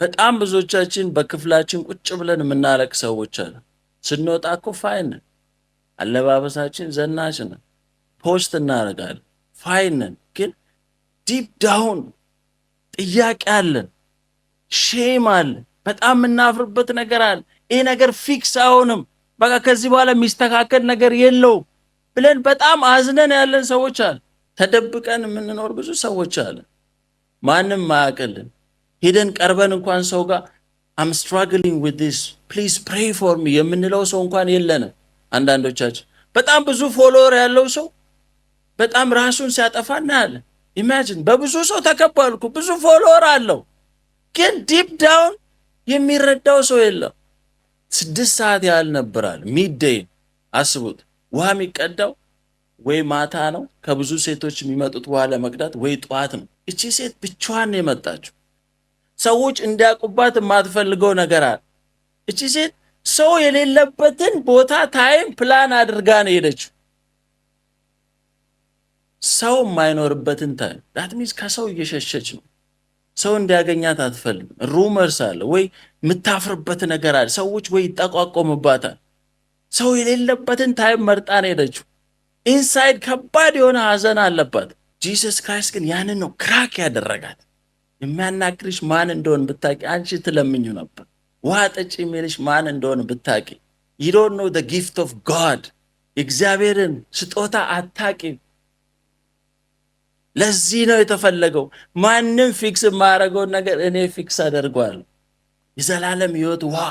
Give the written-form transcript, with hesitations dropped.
በጣም ብዙዎቻችን በክፍላችን ቁጭ ብለን የምናለቅ ሰዎች አለ። ስንወጣ እኮ ፋይን ነን፣ አለባበሳችን ዘናጭ ነን፣ ፖስት እናደርጋለን፣ ፋይን ነን። ግን ዲፕ ዳውን ጥያቄ አለን፣ ሼም አለ፣ በጣም የምናፍርበት ነገር አለ። ይሄ ነገር ፊክስ አይሆንም፣ በቃ ከዚህ በኋላ የሚስተካከል ነገር የለውም ብለን በጣም አዝነን ያለን ሰዎች አለ። ተደብቀን የምንኖር ብዙ ሰዎች አለ፣ ማንም ማያውቅልን። ሄደን ቀርበን እንኳን ሰው ጋር አም ስትራግሊንግ ዊዝ ዲስ ፕሊዝ ፕሬይ ፎር ሚ የምንለው ሰው እንኳን የለንም። አንዳንዶቻችን በጣም ብዙ ፎሎወር ያለው ሰው በጣም ራሱን ሲያጠፋ እናያለን። ኢማጂን በብዙ ሰው ተከቧል እኮ ብዙ ፎሎወር አለው፣ ግን ዲፕ ዳውን የሚረዳው ሰው የለም። 6 ሰዓት ያህል ነበራል ሚድዴይ አስቡት። ውሃ የሚቀዳው ወይ ማታ ነው ከብዙ ሴቶች የሚመጡት ውሃ ለመቅዳት፣ ወይ ጠዋት ነው። እቺ ሴት ብቻዋን ነው የመጣችው። ሰዎች እንዲያውቁባት የማትፈልገው ነገር አለ። እቺ ሴት ሰው የሌለበትን ቦታ ታይም ፕላን አድርጋ ነው ሄደችው። ሰው የማይኖርበትን ታይም ዳት ሚንስ ከሰው እየሸሸች ነው። ሰው እንዲያገኛት አትፈልግም። ሩመርስ አለ ወይ የምታፍርበት ነገር አለ። ሰዎች ወይ ይጠቋቆምባታል። ሰው የሌለበትን ታይም መርጣ ነው ሄደችው። ኢንሳይድ ከባድ የሆነ ሀዘን አለባት። ጂሰስ ክራይስት ግን ያንን ነው ክራክ ያደረጋት። የሚያናግርሽ ማን እንደሆን ብታቂ አንቺ ትለምኙ ነበር። ውሃ ጠጪ የሚልሽ ማን እንደሆን ብታቂ you don't know the gift of God የእግዚአብሔርን ስጦታ አታቂም። ለዚህ ነው የተፈለገው። ማንም ፊክስ የማያደርገውን ነገር እኔ ፊክስ አደርገዋለሁ። የዘላለም ሕይወት ውሃ